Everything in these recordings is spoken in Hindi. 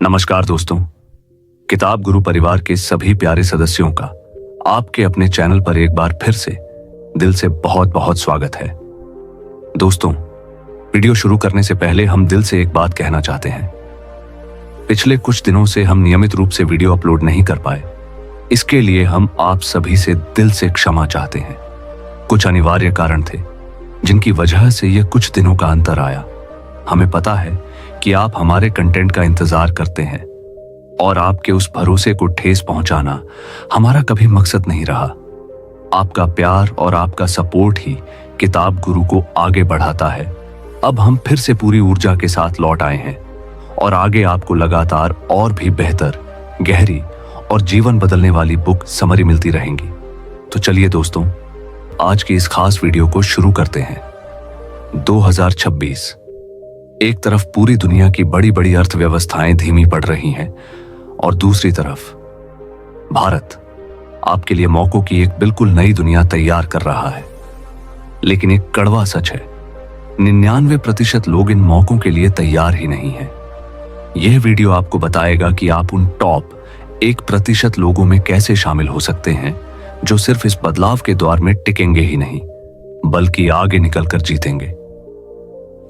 नमस्कार दोस्तों, किताब गुरु परिवार के सभी प्यारे सदस्यों का आपके अपने चैनल पर एक बार फिर से दिल से बहुत बहुत स्वागत है। दोस्तों, वीडियो शुरू करने से पहले हम दिल से एक बात कहना चाहते हैं। पिछले कुछ दिनों से हम नियमित रूप से वीडियो अपलोड नहीं कर पाए। इसके लिए हम आप सभी से दिल से क्षमा चाहते हैं। कुछ अनिवार्य कारण थे जिनकी वजह से यह कुछ दिनों का अंतर आया। हमें पता है कि आप हमारे कंटेंट का इंतजार करते हैं और आपके उस भरोसे को ठेस पहुंचाना हमारा कभी मकसद नहीं रहा। आपका प्यार और आपका सपोर्ट ही किताब गुरु को आगे बढ़ाता है। अब हम फिर से पूरी ऊर्जा के साथ लौट आए हैं और आगे आपको लगातार और भी बेहतर, गहरी और जीवन बदलने वाली बुक समरी मिलती रहेंगी। तो चलिए दोस्तों, आज की इस खास वीडियो को शुरू करते हैं। 2026 एक तरफ पूरी दुनिया की बड़ी बड़ी अर्थव्यवस्थाएं धीमी पड़ रही हैं और दूसरी तरफ भारत आपके लिए मौकों की एक बिल्कुल नई दुनिया तैयार कर रहा है। लेकिन एक कड़वा सच है, 99% लोग इन मौकों के लिए तैयार ही नहीं हैं। यह वीडियो आपको बताएगा कि आप उन टॉप 1% लोगों में कैसे शामिल हो सकते हैं जो सिर्फ इस बदलाव के द्वार में टिकेंगे ही नहीं बल्कि आगे निकलकर जीतेंगे।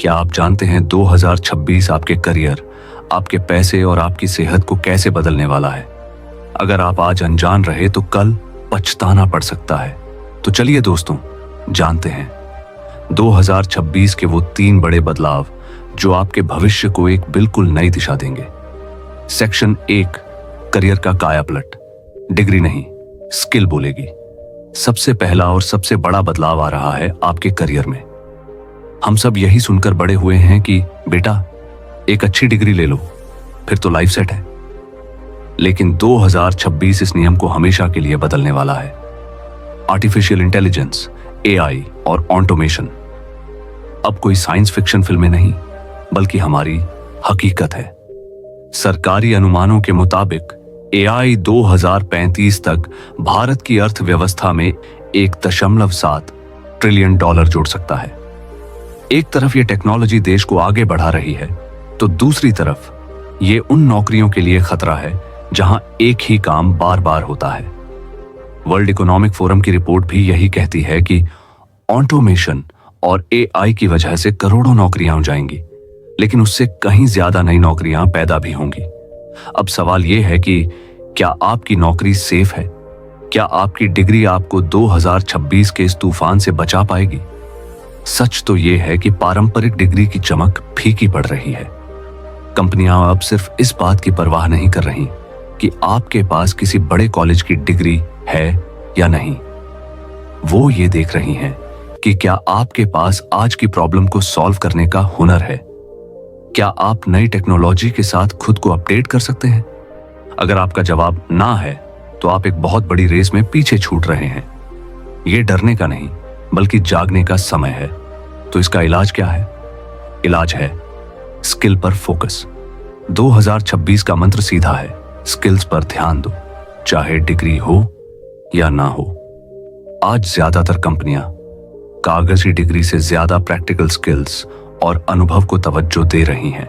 क्या आप जानते हैं 2026 आपके करियर, आपके पैसे और आपकी सेहत को कैसे बदलने वाला है? अगर आप आज अनजान रहे तो कल पछताना पड़ सकता है। तो चलिए दोस्तों, जानते हैं 2026 के वो 3 बड़े बदलाव जो आपके भविष्य को एक बिल्कुल नई दिशा देंगे। सेक्शन 1, करियर का कायापलट। डिग्री नहीं, स्किल बोलेगी। सबसे पहला और सबसे बड़ा बदलाव आ रहा है आपके करियर में। हम सब यही सुनकर बड़े हुए हैं कि बेटा एक अच्छी डिग्री ले लो, फिर तो लाइफ सेट है। लेकिन 2026 इस नियम को हमेशा के लिए बदलने वाला है। आर्टिफिशियल इंटेलिजेंस, एआई और ऑटोमेशन अब कोई साइंस फिक्शन फिल्में नहीं बल्कि हमारी हकीकत है। सरकारी अनुमानों के मुताबिक एआई 2035 तक भारत की अर्थव्यवस्था में 1.7 ट्रिलियन डॉलर जोड़ सकता है। एक तरफ ये टेक्नोलॉजी देश को आगे बढ़ा रही है तो दूसरी तरफ ये उन नौकरियों के लिए खतरा है जहां एक ही काम बार बार होता है। वर्ल्ड इकोनॉमिक फोरम की रिपोर्ट भी यही कहती है कि ऑटोमेशन और एआई की वजह से करोड़ों नौकरियां हो जाएंगी, लेकिन उससे कहीं ज्यादा नई नौकरियां पैदा भी होंगी। अब सवाल यह है कि क्या आपकी नौकरी सेफ है? क्या आपकी डिग्री आपको 2026 के इस तूफान से बचा पाएगी? सच तो यह है कि पारंपरिक डिग्री की चमक फीकी पड़ रही है। कंपनियां अब सिर्फ इस बात की परवाह नहीं कर रही कि आपके पास किसी बड़े कॉलेज की डिग्री है या नहीं। वो ये देख रही हैं कि क्या आपके पास आज की प्रॉब्लम को सॉल्व करने का हुनर है। क्या आप नई टेक्नोलॉजी के साथ खुद को अपडेट कर सकते हैं? अगर आपका जवाब ना है तो आप एक बहुत बड़ी रेस में पीछे छूट रहे हैं। यह डरने का नहीं बल्कि जागने का समय है। तो इसका इलाज क्या है? इलाज है स्किल पर फोकस। 2026 का मंत्र सीधा है, स्किल्स पर ध्यान दो, चाहे डिग्री हो या ना हो। आज ज्यादातर कंपनियां कागजी डिग्री से ज्यादा प्रैक्टिकल स्किल्स और अनुभव को तवज्जो दे रही हैं।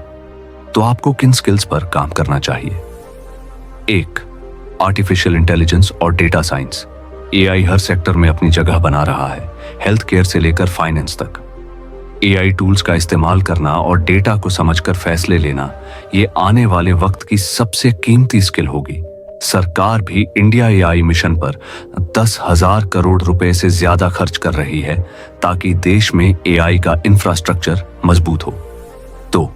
तो आपको किन स्किल्स पर काम करना चाहिए? 1, आर्टिफिशियल इंटेलिजेंस और डेटा साइंस। एआई हर सेक्टर में अपनी जगह बना रहा है, हेल्थ केयर से लेकर फाइनेंस तक। एआई टूल्स का इस्तेमाल करना और डेटा को समझकर फैसले लेना, ये आने वाले वक्त की सबसे कीमती स्किल होगी। सरकार भी इंडिया एआई मिशन पर 10,000 करोड़ रुपए से ज्यादा खर्च कर रही है ताकि देश में एआई का इंफ्रास्ट्रक्चर मजबूत हो। तो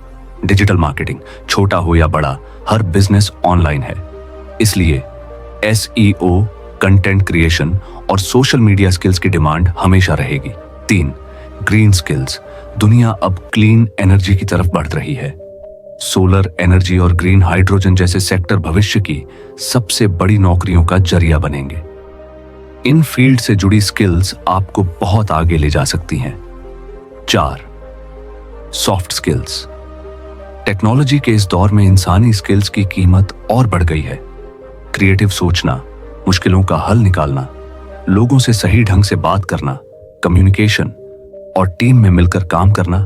डिजिटल मार्केटिंग, छोटा हो या बड़ा, हर बिजनेस ऑनलाइन है। इसलिए एसईओ, कंटेंट क्रिएशन और सोशल मीडिया स्किल्स की डिमांड हमेशा रहेगी। 3, ग्रीन स्किल्स। दुनिया अब क्लीन एनर्जी की तरफ बढ़ रही है। सोलर एनर्जी और ग्रीन हाइड्रोजन जैसे सेक्टर भविष्य की सबसे बड़ी नौकरियों का जरिया बनेंगे। इन फील्ड से जुड़ी स्किल्स आपको बहुत आगे ले जा सकती हैं। 4, सॉफ्ट स्किल्स। टेक्नोलॉजी के इस दौर में इंसानी स्किल्स की कीमत और बढ़ गई है। क्रिएटिव सोचना, मुश्किलों का हल निकालना, लोगों से सही ढंग से बात करना, कम्युनिकेशन और टीम में मिलकर काम करना,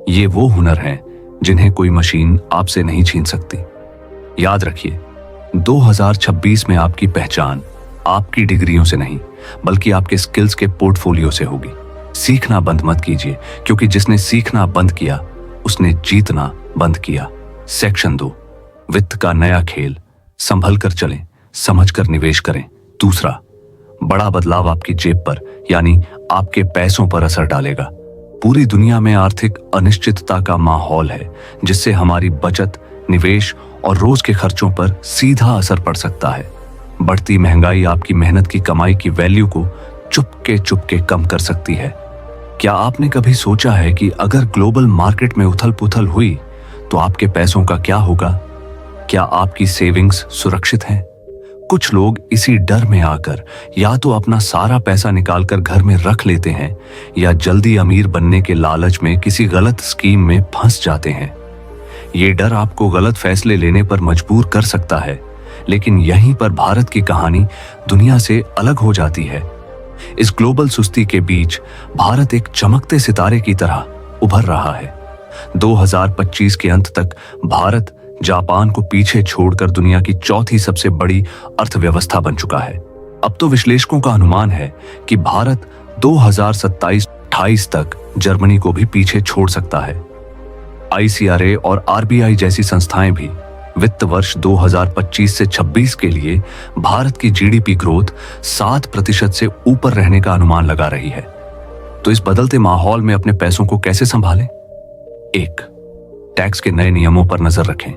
ये वो हुनर हैं जिन्हें कोई मशीन आपसे नहीं छीन सकती। याद रखिए, 2026 में आपकी पहचान आपकी डिग्रियों से नहीं बल्कि आपके स्किल्स के पोर्टफोलियो से होगी। सीखना बंद मत कीजिए, क्योंकि जिसने सीखना बंद किया उसने जीतना बंद किया। सेक्शन 2, वित्त का नया खेल। संभल कर चलें, समझ कर निवेश करें। दूसरा, बड़ा बदलाव आपकी जेब पर यानी आपके पैसों पर असर डालेगा। पूरी दुनिया में आर्थिक अनिश्चितता का माहौल है, जिससे हमारी बचत, निवेश और रोज के खर्चों पर सीधा असर पड़ सकता है। बढ़ती महंगाई आपकी मेहनत की कमाई की वैल्यू को चुपके कम कर सकती है। क्या आपने कभी सोचा है कि अगर ग्लोबल मार्केट में उथल पुथल हुई तो आपके पैसों का क्या होगा? क्या आपकी सेविंग्स सुरक्षित हैं? कुछ लोग इसी डर में आकर या तो अपना सारा पैसा निकालकर घर में रख लेते हैं या जल्दी अमीर बनने के लालच में किसी गलत स्कीम में फंस जाते हैं। ये डर आपको गलत फैसले लेने पर मजबूर कर सकता है, लेकिन यहीं पर भारत की कहानी दुनिया से अलग हो जाती है। इस ग्लोबल सुस्ती के बीच भारत एक चमकते सितारे की तरह उभर रहा है। 2025 के अंत तक भारत जापान को पीछे छोड़कर दुनिया की चौथी सबसे बड़ी अर्थव्यवस्था बन चुका है। अब तो विश्लेषकों का अनुमान है कि भारत 2027-28 तक जर्मनी को भी पीछे छोड़ सकता है। ICRA और RBI जैसी संस्थाएं भी वित्त वर्ष 2025 से 26 के लिए भारत की GDP ग्रोथ 7% से ऊपर रहने का अनुमान लगा रही है। तो इस बदलते माहौल में अपने पैसों को कैसे संभालें? 1, टैक्स के नए नियमों पर नजर रखें।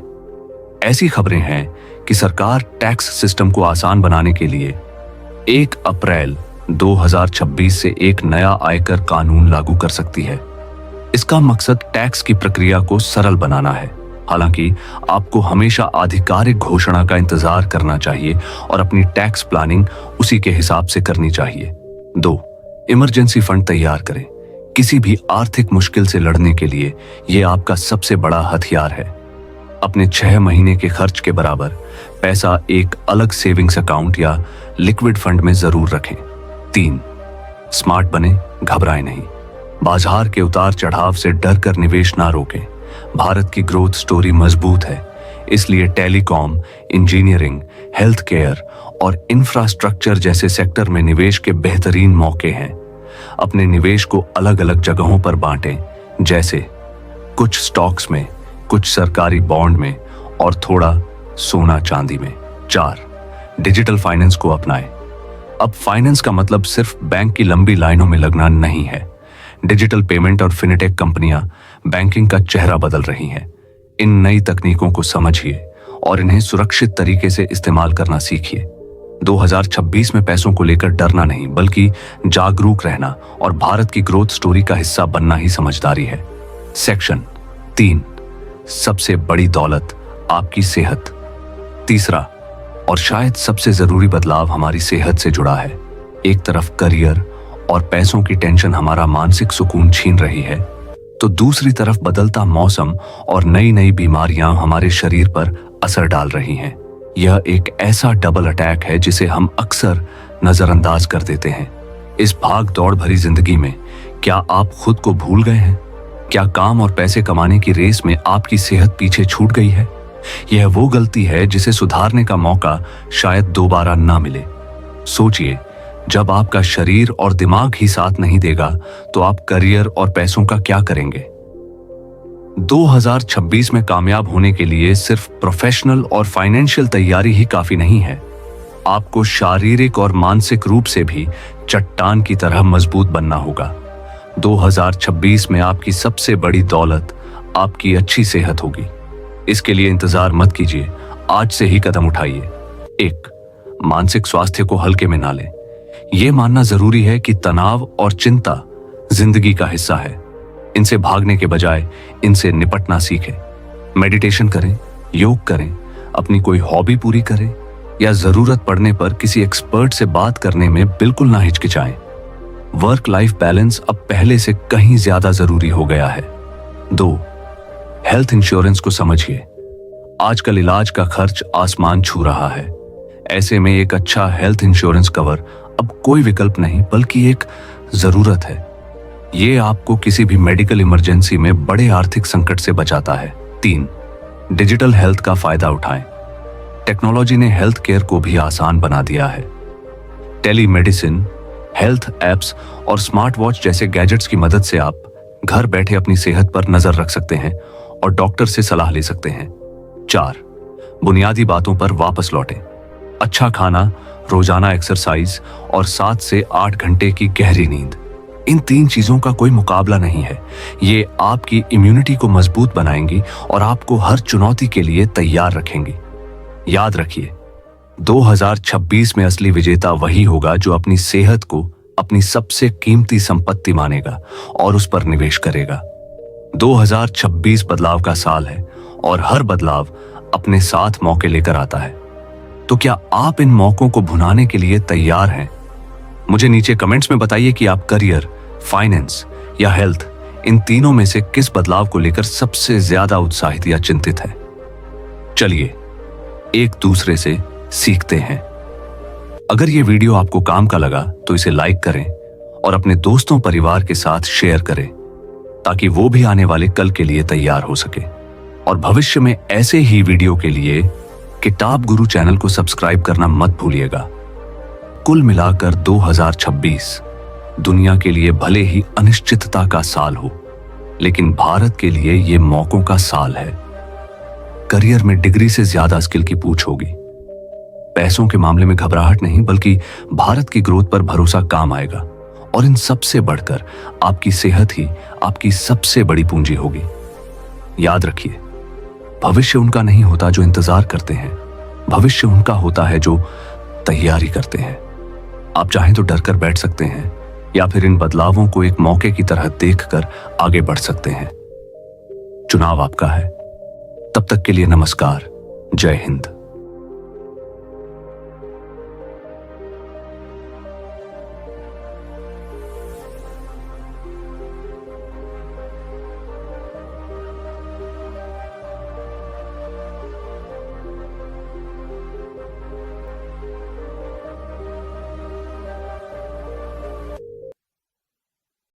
ऐसी खबरें हैं कि सरकार टैक्स सिस्टम को आसान बनाने के लिए 1 अप्रैल 2026 से एक नया आयकर कानून लागू कर सकती है। इसका मकसद टैक्स की प्रक्रिया को सरल बनाना है। हालांकि आपको हमेशा आधिकारिक घोषणा का इंतजार करना चाहिए और अपनी टैक्स प्लानिंग उसी के हिसाब से करनी चाहिए। 2, इमरजेंसी फंड तैयार करें। किसी भी आर्थिक मुश्किल से लड़ने के लिए यह आपका सबसे बड़ा हथियार है। अपने 6 महीने के खर्च के बराबर पैसा एक अलग सेविंग्स अकाउंट या लिक्विड फंड में जरूर रखें। 3, स्मार्ट बने, घबराएं नहीं। बाजार के उतार चढ़ाव से डर कर निवेश ना रोकें। भारत की ग्रोथ स्टोरी मजबूत है, इसलिए टेलीकॉम, इंजीनियरिंग, हेल्थ केयर और इंफ्रास्ट्रक्चर जैसे सेक्टर में निवेश के बेहतरीन मौके हैं। अपने निवेश को अलग अलग जगहों पर बांटें, जैसे कुछ स्टॉक्स में, कुछ सरकारी बॉन्ड में और थोड़ा सोना चांदी में। 4, डिजिटल फाइनेंस को अपनाएं। अब फाइनेंस का मतलब सिर्फ बैंक की लंबी लाइनों में लगना नहीं है। डिजिटल पेमेंट और फिनटेक कंपनियां बैंकिंग का चेहरा बदल रही हैं। इन नई तकनीकों को समझिए और इन्हें सुरक्षित तरीके से इस्तेमाल करना सीखिए। 2026 में पैसों को लेकर डरना नहीं बल्कि जागरूक रहना और भारत की ग्रोथ स्टोरी का हिस्सा बनना ही समझदारी है। सेक्शन 3, सबसे बड़ी दौलत आपकी सेहत। तीसरा और शायद सबसे जरूरी बदलाव हमारी सेहत से जुड़ा है। एक तरफ करियर और पैसों की टेंशन हमारा मानसिक सुकून छीन रही है, तो दूसरी तरफ बदलता मौसम और नई नई बीमारियां हमारे शरीर पर असर डाल रही हैं। यह एक ऐसा डबल अटैक है जिसे हम अक्सर नजरअंदाज कर देते हैं। इस भाग दौड़ भरी जिंदगी में क्या आप खुद को भूल गए हैं? क्या काम और पैसे कमाने की रेस में आपकी सेहत पीछे छूट गई है? यह वो गलती है जिसे सुधारने का मौका शायद दोबारा ना मिले। सोचिए, जब आपका शरीर और दिमाग ही साथ नहीं देगा तो आप करियर और पैसों का क्या करेंगे? 2026 में कामयाब होने के लिए सिर्फ प्रोफेशनल और फाइनेंशियल तैयारी ही काफी नहीं है। आपको शारीरिक और मानसिक रूप से भी चट्टान की तरह मजबूत बनना होगा। 2026 में आपकी सबसे बड़ी दौलत आपकी अच्छी सेहत होगी। इसके लिए इंतजार मत कीजिए, आज से ही कदम उठाइए। 1, मानसिक स्वास्थ्य को हल्के में ना लें। यह मानना जरूरी है कि तनाव और चिंता जिंदगी का हिस्सा है। इनसे भागने के बजाय इनसे निपटना सीखें। मेडिटेशन करें, योग करें, अपनी कोई हॉबी पूरी करें या जरूरत पड़ने पर किसी एक्सपर्ट से बात करने में बिल्कुल ना हिचकिचाएं। वर्क लाइफ बैलेंस अब पहले से कहीं ज्यादा जरूरी हो गया है। 2, हेल्थ इंश्योरेंस को समझिए। आजकल इलाज का खर्च आसमान छू रहा है। ऐसे में एक अच्छा हेल्थ इंश्योरेंस कवर अब कोई विकल्प नहीं बल्कि एक जरूरत है। ये आपको किसी भी मेडिकल इमरजेंसी में बड़े आर्थिक संकट से बचाता है। 3, डिजिटल हेल्थ का फायदा उठाएं। टेक्नोलॉजी ने हेल्थ केयर को भी आसान बना दिया है। टेलीमेडिसिन, हेल्थ एप्स और स्मार्ट वॉच जैसे गैजेट्स की मदद से आप घर बैठे अपनी सेहत पर नजर रख सकते हैं और डॉक्टर से सलाह ले सकते हैं। 4. बुनियादी बातों पर वापस लौटें। अच्छा खाना, रोजाना एक्सरसाइज और 7 से 8 घंटे की गहरी नींद, इन 3 चीजों का कोई मुकाबला नहीं है। ये आपकी इम्यूनिटी को मजबूत बनाएंगी और आपको हर चुनौती के लिए तैयार रखेंगी। याद रखिए, 2026 में असली विजेता वही होगा जो अपनी सेहत को अपनी सबसे कीमती संपत्ति मानेगा और उस पर निवेश करेगा। 2026 बदलाव का साल है और हर बदलाव अपने साथ मौके लेकर आता है। तो क्या आप इन मौकों को भुनाने के लिए तैयार हैं? मुझे नीचे कमेंट्स में बताइए कि आप करियर, फाइनेंस या हेल्थ, इन तीनों में से किस बदलाव को लेकर सबसे ज्यादा उत्साहित या चिंतित हैं। चलिए एक दूसरे से सीखते हैं। अगर ये वीडियो आपको काम का लगा तो इसे लाइक करें और अपने दोस्तों परिवार के साथ शेयर करें ताकि वो भी आने वाले कल के लिए तैयार हो सके। और भविष्य में ऐसे ही वीडियो के लिए किताब गुरु चैनल को सब्सक्राइब करना मत भूलिएगा। कुल मिलाकर 2026 दुनिया के लिए भले ही अनिश्चितता का साल हो, लेकिन भारत के लिए यह मौकों का साल है। करियर में डिग्री से ज्यादा स्किल की पूछ होगी। पैसों के मामले में घबराहट नहीं, बल्कि भारत की ग्रोथ पर भरोसा काम आएगा। और इन सबसे बढ़कर आपकी सेहत ही आपकी सबसे बड़ी पूंजी होगी। याद रखिए, भविष्य उनका नहीं होता जो इंतजार करते हैं, भविष्य उनका होता है जो तैयारी करते हैं। आप चाहें तो डर कर बैठ सकते हैं या फिर इन बदलावों को एक मौके की तरह देखकर आगे बढ़ सकते हैं। चुनाव आपका है। तब तक के लिए नमस्कार। जय हिंद।